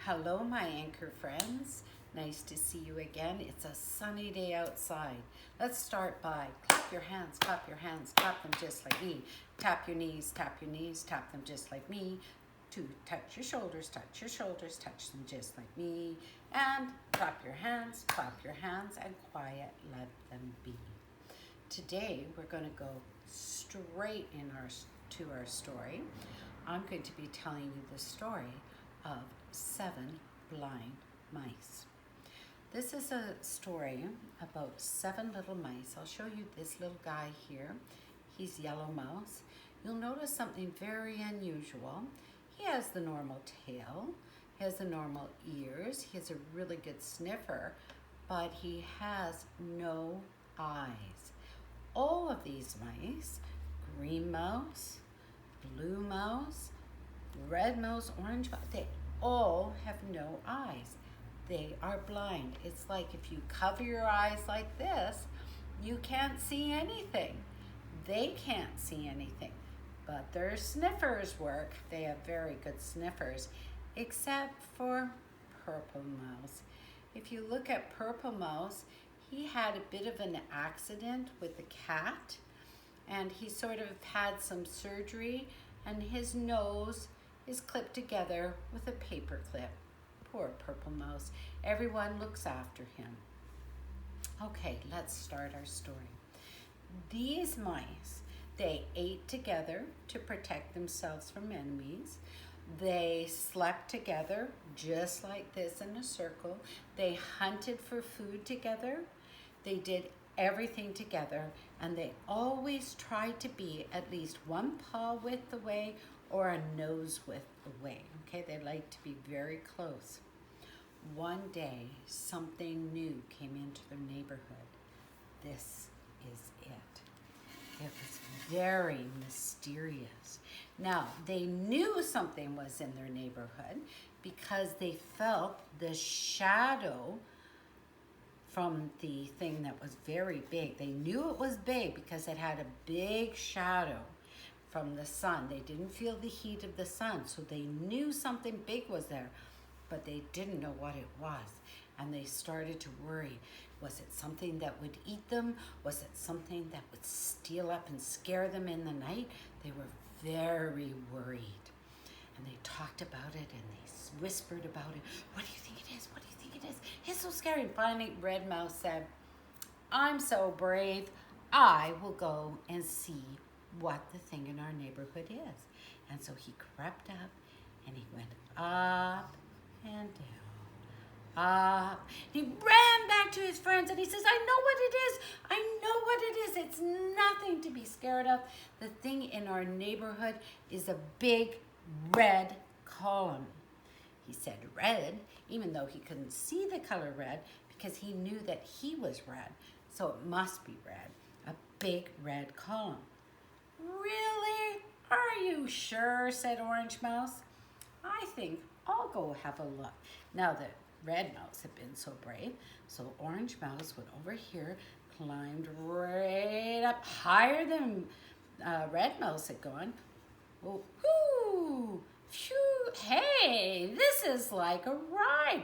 Hello, my anchor friends. Nice to see you again. It's a sunny day outside. Let's start by clap your hands, clap your hands, clap them just like me. Tap your knees, tap them just like me. 2, touch your shoulders, touch them just like me. And clap your hands, and quiet, let them be. Today, we're going to go straight to our story. I'm going to be telling you the story of 7 blind mice. This is a story about 7 little mice. I'll show you this little guy here. He's Yellow Mouse. You'll notice something very unusual. He has the normal tail, he has the normal ears, he has a really good sniffer, but he has no eyes. All of these mice, green mouse, blue mouse, red mouse, orange mouse, they all have no eyes. They are blind. It's like if you cover your eyes like this, you can't see anything. They can't see anything, but their sniffers work. They have very good sniffers, except for Purple Mouse. If you look at Purple Mouse, he had a bit of an accident with a cat, and he sort of had some surgery, and his nose is clipped together with a paper clip. Poor Purple Mouse. Everyone looks after him. Okay, let's start our story. These mice, they ate together to protect themselves from enemies. They slept together just like this in a circle. They hunted for food together. They did everything together, and they always tried to be at least one paw width away or a nose width away. Okay, they like to be very close. One day, something new came into their neighborhood. This is it. It was very mysterious. Now, they knew something was in their neighborhood because they felt the shadow from the thing that was very big. They knew it was big because it had a big shadow from the sun. They didn't feel the heat of the sun, so they knew something big was there, but they didn't know what it was. And they started to worry. Was it something that would eat them? Was it something that would steal up and scare them in the night? They were very worried. And they talked about it, and they whispered about it. What do you think it is? What do you think it is? It's so scary. And finally, Red Mouse said, I'm so brave, I will go and see what the thing in our neighborhood is. And so he crept up, and he went up and down, up. He ran back to his friends, and he says, I know what it is. I know what it is. It's nothing to be scared of. The thing in our neighborhood is a big red column. He said red, even though he couldn't see the color red, because he knew that he was red. So it must be red, a big red column. Really? Are you sure? Said Orange Mouse. I think I'll go have a look. Now the Red Mouse had been so brave, so Orange Mouse went over here, climbed right up higher than Red Mouse had gone. Oh, whoo, phew, hey, this is like a ride.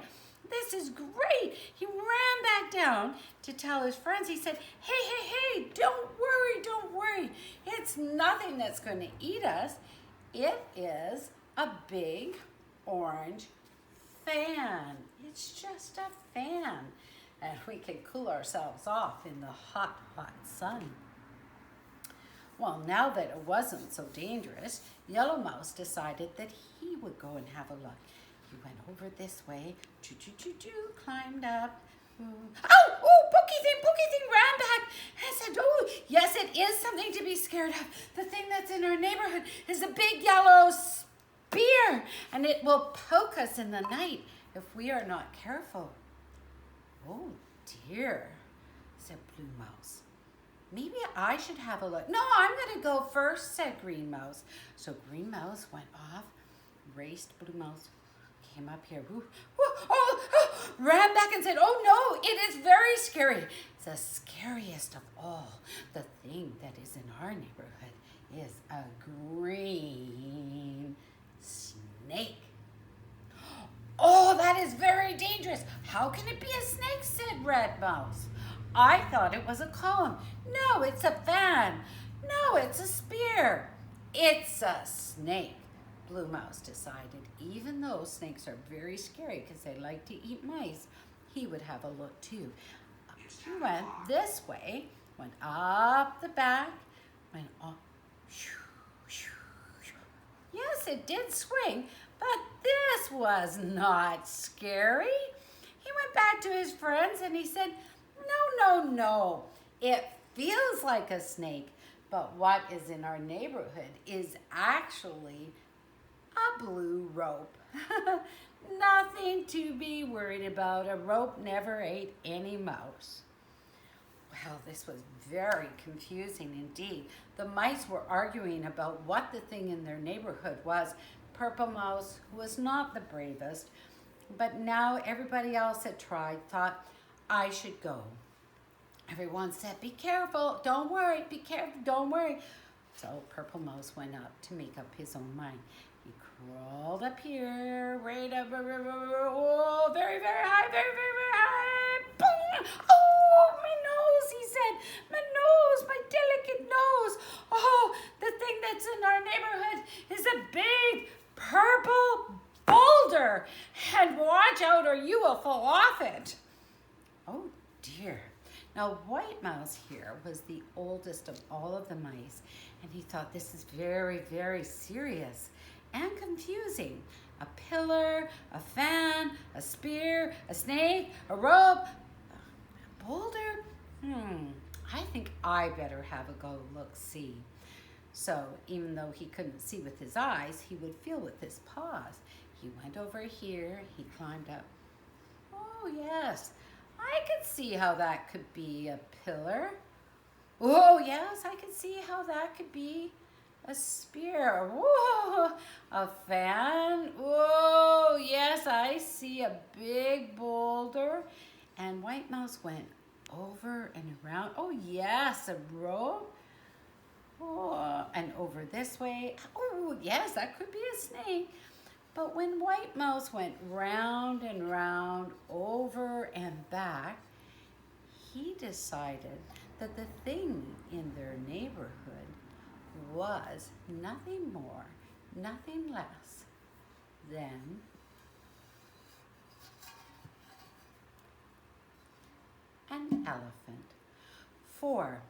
This is great. He ran back down to tell his friends. He said, hey, don't worry. It's nothing that's going to eat us. It is a big orange fan. It's just a fan. And we can cool ourselves off in the hot, hot sun. Well, now that it wasn't so dangerous, Yellow Mouse decided that he would go and have a look. He went over this way, climbed up. Pookie thing ran back and said, oh, yes, it is something to be scared of. The thing that's in our neighborhood is a big yellow spear, and it will poke us in the night if we are not careful. Oh, dear, said Blue Mouse. Maybe I should have a look. No, I'm going to go first, said Green Mouse. So Green Mouse went off, raced. Blue Mouse came up here, ran back and said, oh no, it is very scary. It's the scariest of all. The thing that is in our neighborhood is a green snake. Oh, that is very dangerous. How can it be a snake, said Red Mouse. I thought it was a comb. No, it's a fan. No, it's a spear. It's a snake, Blue Mouse decided. Even though snakes are very scary because they like to eat mice, he would have a look too. He went this way, went up the back, went up. Yes, it did swing, but this was not scary. He went back to his friends and he said, no. It feels like a snake, but what is in our neighborhood is actually a blue rope. Nothing to be worried about. A rope never ate any mouse. Well, this was very confusing indeed. The mice were arguing about what the thing in their neighborhood was. Purple Mouse, who was not the bravest, but now everybody else had tried, thought, I should go. Everyone said, be careful, don't worry, be careful, don't worry. So Purple Mouse went up to make up his own mind. He crawled up here, right up, oh, very, very high, very, very, very high. Boom! Oh, my nose, he said. My nose, my delicate nose. Oh, the thing that's in our neighborhood is a big purple boulder. And watch out or you will fall off it. Oh, dear. Now, White Mouse here was the oldest of all of the mice, and he thought this is very, very serious and confusing. A pillar, a fan, a spear, a snake, a rope, a boulder. I think I better have a go look-see. So even though he couldn't see with his eyes, he would feel with his paws. He went over here, he climbed up. Oh, yes. I could see how that could be a pillar. Oh, yes, I could see how that could be a spear. Whoa, a fan. Oh, yes, I see a big boulder. And White Mouse went over and around. Oh, yes, a rope. Oh, and over this way. Oh, yes, that could be a snake. But when White Mouse went round and round, over and back, he decided that the thing in their neighborhood was nothing more, nothing less than an elephant. For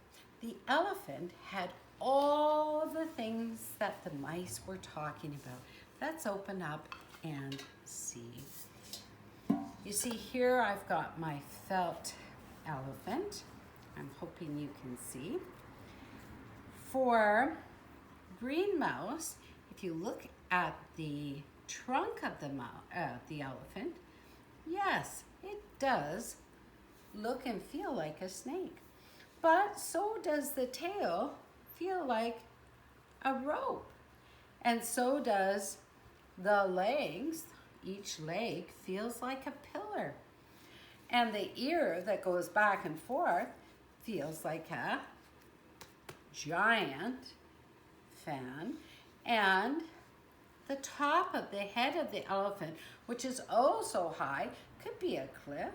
the elephant had all the things that the mice were talking about. Let's open up and see. You see here I've got my felt elephant. I'm hoping you can see. For Green Mouse, if you look at the trunk of the elephant, yes, it does look and feel like a snake. But so does the tail feel like a rope. And so does the legs. Each leg feels like a pillar. And the ear that goes back and forth feels like a giant fan. And the top of the head of the elephant, which is oh so high, could be a cliff.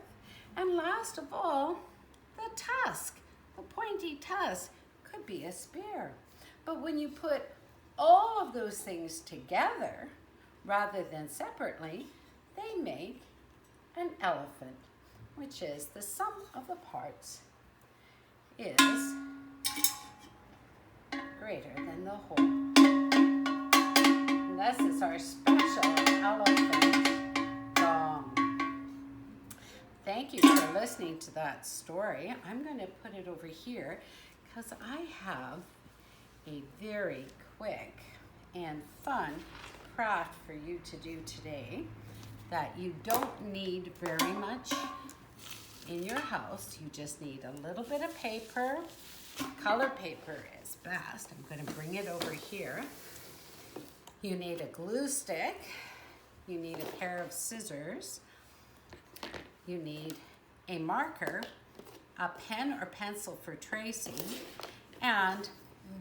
And last of all, the tusk, the pointy tusk, could be a spear. But when you put all of those things together, rather than separately, they make an elephant, which is the sum of the parts is greater than the whole. And this is our special elephant gong. Thank you for listening to that story. I'm going to put it over here because I have a very quick and fun craft for you to do today that you don't need very much in your house. You just need a little bit of paper. Color paper is best. I'm going to bring it over here. You need a glue stick. You need a pair of scissors. You need a marker, a pen or pencil for tracing, and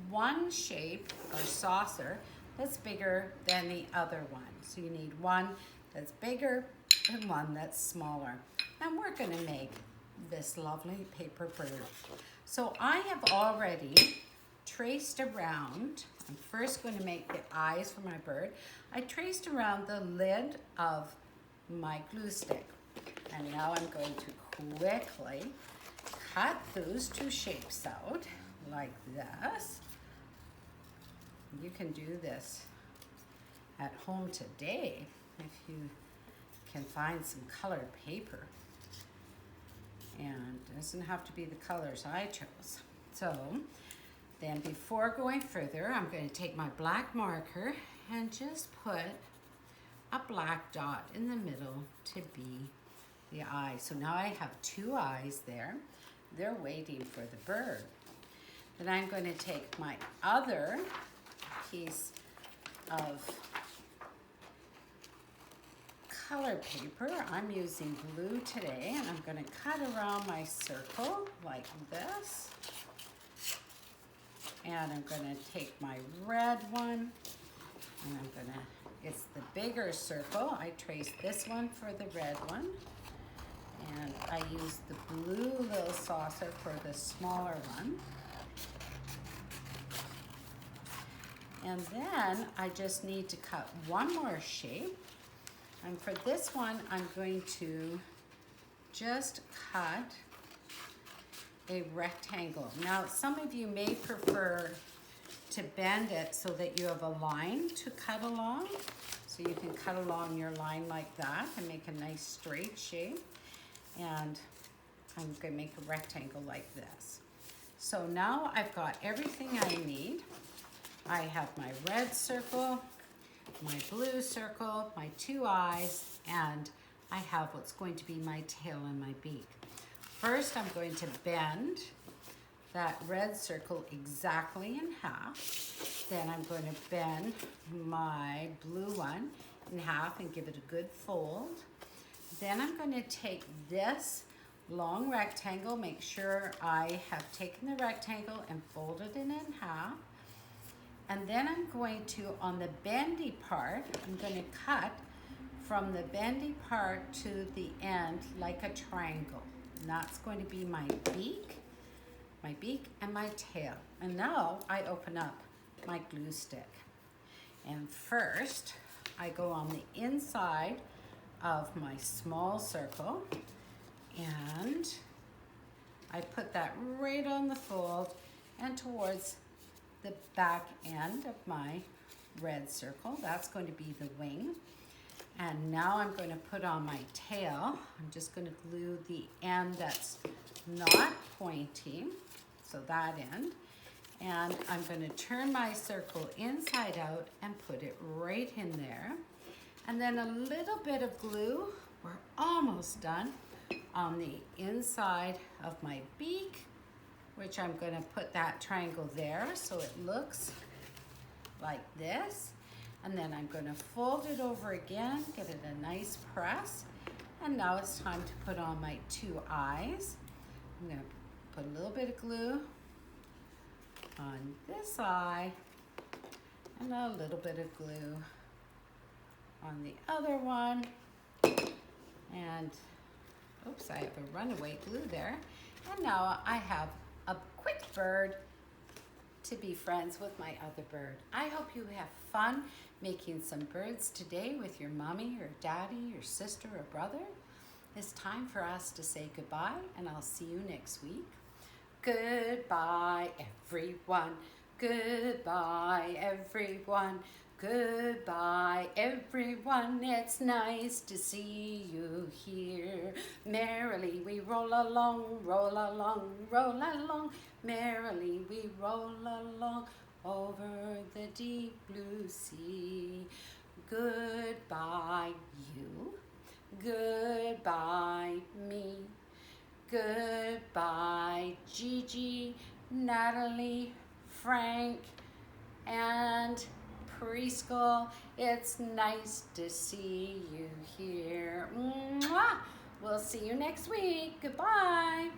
one shape or saucer that's bigger than the other one. So you need one that's bigger and one that's smaller. And we're going to make this lovely paper bird. So I have already traced around. I'm first going to make the eyes for my bird. I traced around the lid of my glue stick. And now I'm going to quickly cut those two shapes out like this. You can do this at home today if you can find some colored paper. And it doesn't have to be the colors I chose. So then before going further, I'm going to take my black marker and just put a black dot in the middle to be the eye. So now I have two eyes there. They're waiting for the bird. Then I'm going to take my other piece of color paper. I'm using blue today, and I'm going to cut around my circle like this. And I'm going to take my red one, and I'm going to, it's the bigger circle. I traced this one for the red one. And I use the blue little saucer for the smaller one. And then I just need to cut one more shape. And for this one, I'm going to just cut a rectangle. Now, some of you may prefer to bend it so that you have a line to cut along. So you can cut along your line like that and make a nice straight shape. And I'm going to make a rectangle like this. So now I've got everything I need. I have my red circle, my blue circle, my two eyes, and I have what's going to be my tail and my beak. First, I'm going to bend that red circle exactly in half. Then I'm going to bend my blue one in half and give it a good fold. Then I'm going to take this long rectangle, make sure I have taken the rectangle and folded it in half. And then I'm going to, on the bendy part, I'm going to cut from the bendy part to the end like a triangle. And that's going to be my beak and my tail. And now I open up my glue stick. And first, I go on the inside of my small circle, and I put that right on the fold and towards the back end of my red circle. That's going to be the wing. And now I'm going to put on my tail. I'm just going to glue the end that's not pointing, so that end. And I'm going to turn my circle inside out and put it right in there. And then a little bit of glue, we're almost done, on the inside of my beak, which I'm going to put that triangle there so it looks like this. And then I'm going to fold it over again, give it a nice press. And now it's time to put on my two eyes. I'm going to put a little bit of glue on this eye and a little bit of glue on the other one. And oops, I have a runaway glue there. And now I have a quick bird to be friends with my other bird. I hope you have fun making some birds today with your mommy or daddy, your sister or brother. It's time for us to say goodbye, and I'll see you next week. Goodbye, everyone. Goodbye, everyone. Goodbye, everyone. It's nice to see you here. Merrily we roll along, roll along, roll along. Merrily we roll along over the deep blue sea. Goodbye, you. Goodbye, me. Goodbye, Gigi, Natalie, Frank, and preschool. It's nice to see you here. Mwah! We'll see you next week. Goodbye.